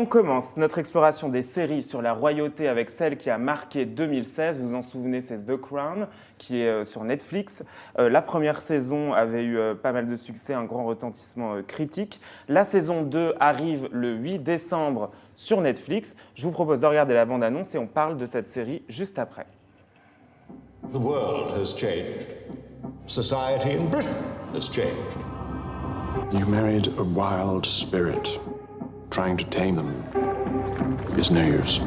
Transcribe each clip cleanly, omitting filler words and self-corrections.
On commence notre exploration des séries sur la royauté avec celle qui a marqué 2016. Vous vous en souvenez, c'est The Crown, qui est sur Netflix. La première saison avait eu pas mal de succès, un grand retentissement critique. La saison 2 arrive le 8 décembre sur Netflix. Je vous propose de regarder la bande-annonce et on parle de cette série juste après. The world has changed. Society in Britain has changed. You married a wild spirit. Trying to tame them is no use.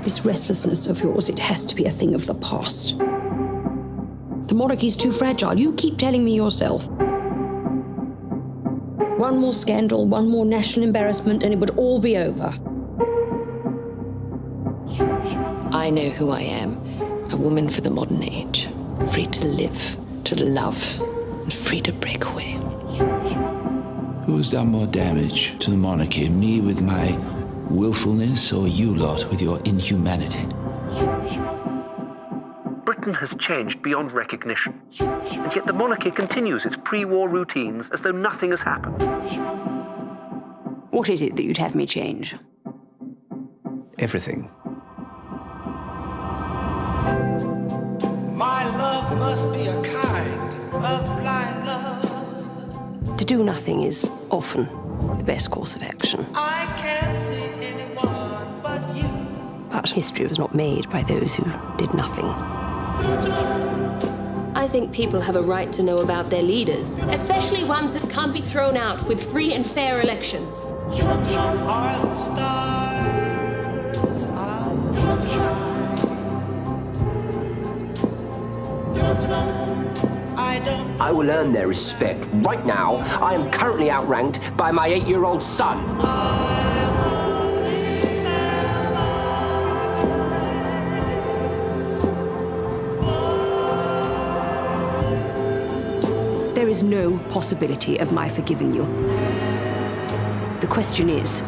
This restlessness of yours, it has to be a thing of the past. The monarchy's too fragile. You keep telling me yourself. One more scandal, one more national embarrassment, and it would all be over. I know who I am. A woman for the modern age. Free to live, to love, and free to break away. Who's done more damage to the monarchy, me with my willfulness or you lot with your inhumanity? Britain has changed beyond recognition, and yet the monarchy continues its pre-war routines as though nothing has happened. What is it that you'd have me change? Everything. My love must be a kind of blind love. To do nothing is often the best course of action. I can't see anyone but you. But history was not made by those who did nothing. I think people have a right to know about their leaders, especially ones that can't be thrown out with free and fair elections. Are the stars out tonight? I will earn their respect. Right now, I am currently outranked by my 8-year-old son. There is no possibility of my forgiving you. The question is,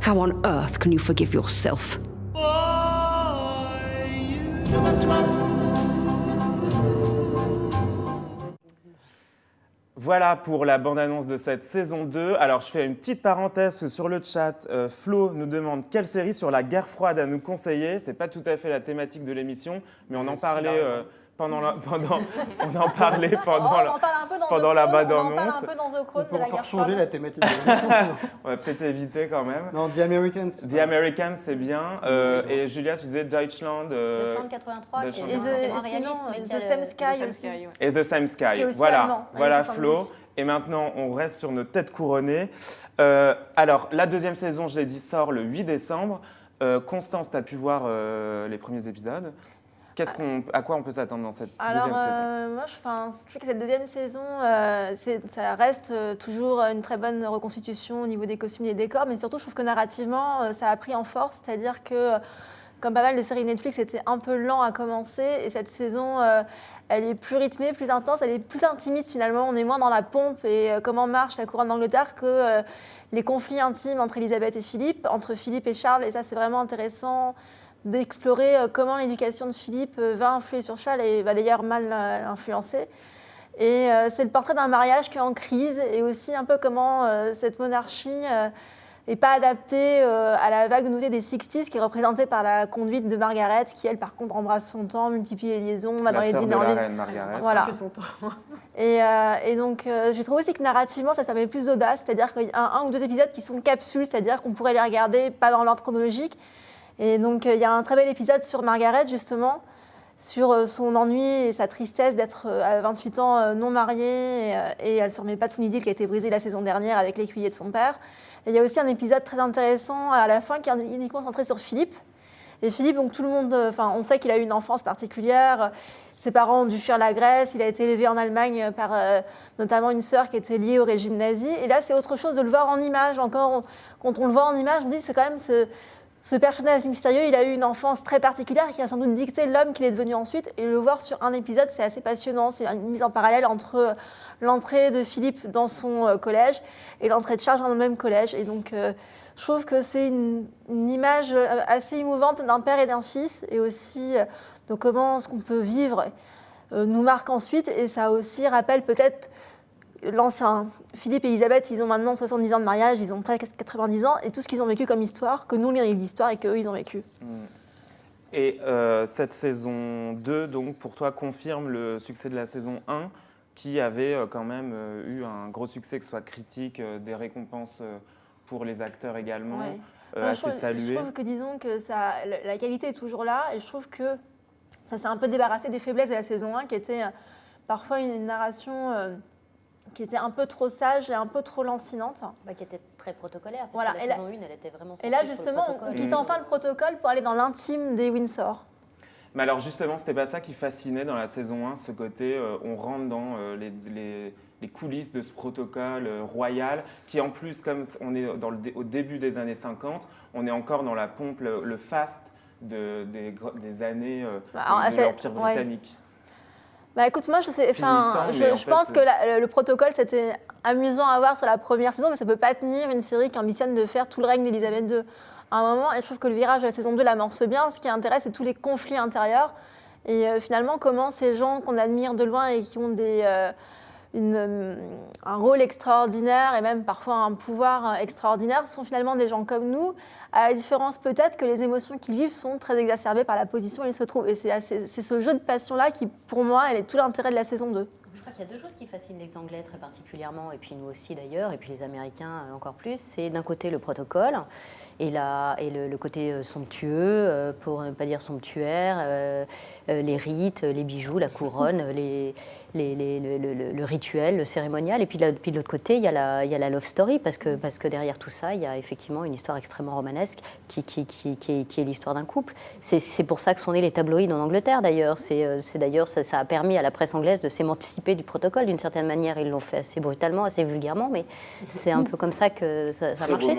how on earth can you forgive yourself? Voilà pour la bande-annonce de cette saison 2. Alors, je fais une petite parenthèse que sur le chat, Flo nous demande quelle série sur la guerre froide à nous conseiller. C'est pas tout à fait la thématique de l'émission, mais on en parlait pendant la bande-annonce. On en parle un peu dans The Crown. On peut encore changer la thématique de l'émission. On va peut-être éviter quand même. Non, The Americans. The Americans, c'est bien. Et Julia, tu disais Deutschland. Deutschland 83, Deutschland et The Same Sky aussi. Et The Same Sky. Voilà Flo. Et maintenant, on reste sur nos têtes couronnées. Alors, la deuxième saison, je l'ai dit, sort le 8 décembre. Constance, tu as pu voir les premiers épisodes. À quoi on peut s'attendre dans cette deuxième saison? Moi, je trouve que cette deuxième saison, ça reste toujours une très bonne reconstitution au niveau des costumes et des décors, mais surtout, je trouve que narrativement, ça a pris en force, c'est-à-dire que, comme pas mal de séries Netflix, c'était un peu lent à commencer, et cette saison, elle est plus rythmée, plus intense, elle est plus intimiste finalement, on est moins dans la pompe et comment marche la couronne d'Angleterre que les conflits intimes entre Elisabeth et Philippe, entre Philippe et Charles, et ça, c'est vraiment intéressant d'explorer comment l'éducation de Philippe va influer sur Charles et va d'ailleurs mal l'influencer. Et c'est le portrait d'un mariage qui est en crise et aussi un peu comment cette monarchie n'est pas adaptée à la vague nouveauté des 60s qui est représentée par la conduite de Margaret qui, elle, par contre, embrasse son temps, multiplie les liaisons, va dans les dîners en ligne. Voilà. Et donc, j'ai trouvé aussi que narrativement, ça se permet plus d'audace, c'est-à-dire qu'il y a un ou deux épisodes qui sont capsules, c'est-à-dire qu'on pourrait les regarder pas dans l'ordre chronologique. Et donc, il y a un très bel épisode sur Margaret, justement, sur son ennui et sa tristesse d'être à 28 ans non mariée. Et elle ne se remet pas de son idylle qui a été brisée la saison dernière avec l'écuyer de son père. Et il y a aussi un épisode très intéressant à la fin qui est uniquement centré sur Philippe. Et Philippe, donc tout le monde, on sait qu'il a eu une enfance particulière. Ses parents ont dû fuir la Grèce. Il a été élevé en Allemagne par notamment une sœur qui était liée au régime nazi. Et là, c'est autre chose de le voir en image. Encore, quand on le voit en image, on dit que c'est quand même ce personnage mystérieux, il a eu une enfance très particulière qui a sans doute dicté l'homme qu'il est devenu ensuite. Et le voir sur un épisode, c'est assez passionnant. C'est une mise en parallèle entre l'entrée de Philippe dans son collège et l'entrée de Charles dans le même collège. Et donc, je trouve que c'est une image assez émouvante d'un père et d'un fils, et aussi de comment est-ce qu'on peut vivre nous marque ensuite. Et ça aussi rappelle peut-être l'ancien. Philippe et Elisabeth, ils ont maintenant 70 ans de mariage, ils ont presque 90 ans, et tout ce qu'ils ont vécu comme histoire, que nous, on lit l'histoire et qu'eux, ils ont vécu. Et cette saison 2, donc, pour toi, confirme le succès de la saison 1, qui avait quand même eu un gros succès, que ce soit critique, des récompenses pour les acteurs également, assez saluées. Je trouve que, disons, que la qualité est toujours là, et je trouve que ça s'est un peu débarrassé des faiblesses de la saison 1, qui était parfois une narration qui était un peu trop sage et un peu trop lancinante. Qui était très protocolaire, parce voilà. que la saison 1, elle était vraiment centrée et là, sur justement, le protocole. on quitte enfin le protocole pour aller dans l'intime des Windsor. Mais alors justement, c'était pas ça qui fascinait dans la saison 1, ce côté, on rentre dans les coulisses de ce protocole royal, qui en plus, comme on est au début des années 50, on est encore dans la pompe, le faste des années de l'Empire britannique. Écoute, moi, je pense que le protocole, c'était amusant à voir sur la première saison, mais ça ne peut pas tenir une série qui ambitionne de faire tout le règne d'Élisabeth II à un moment. Et je trouve que le virage de la saison 2 l'amorce bien. Ce qui intéresse, c'est tous les conflits intérieurs. Et finalement, comment ces gens qu'on admire de loin et qui ont un rôle extraordinaire et même parfois un pouvoir extraordinaire sont finalement des gens comme nous, à la différence peut-être que les émotions qu'ils vivent sont très exacerbées par la position où ils se trouvent. Et c'est ce jeu de passion-là qui, pour moi, est tout l'intérêt de la saison 2. Je crois qu'il y a deux choses qui fascinent les Anglais très particulièrement, et puis nous aussi d'ailleurs, et puis les Américains encore plus. C'est d'un côté le protocole et le côté somptueux, pour ne pas dire somptuaire, les rites, les bijoux, la couronne, le rituel, le cérémonial. Et puis de l'autre côté, il y a la love story, parce que derrière tout ça, il y a effectivement une histoire extrêmement romanesque qui est l'histoire d'un couple. C'est pour ça que sont nés les tabloïds en Angleterre d'ailleurs. D'ailleurs, ça a permis à la presse anglaise de s'émanciper du protocole d'une certaine manière. Ils l'ont fait assez brutalement, assez vulgairement, mais c'est un peu comme ça que ça a marché.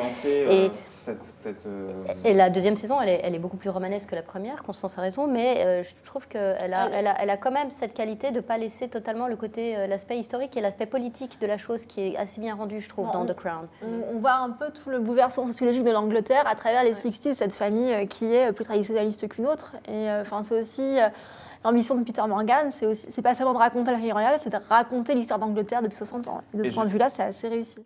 Et la deuxième saison, elle est beaucoup plus romanesque que la première, Constance a raison, mais je trouve qu'elle a quand même cette qualité de ne pas laisser totalement le côté, l'aspect historique et l'aspect politique de la chose qui est assez bien rendu, je trouve, dans The Crown. On voit un peu tout le bouleversement sociologique de l'Angleterre à travers les 60s, cette famille qui est plus traditionnaliste qu'une autre. Et c'est aussi l'ambition de Peter Morgan, c'est pas seulement de raconter la famille royale, c'est de raconter l'histoire d'Angleterre depuis 60 ans. Et de ce point de vue-là, c'est assez réussi.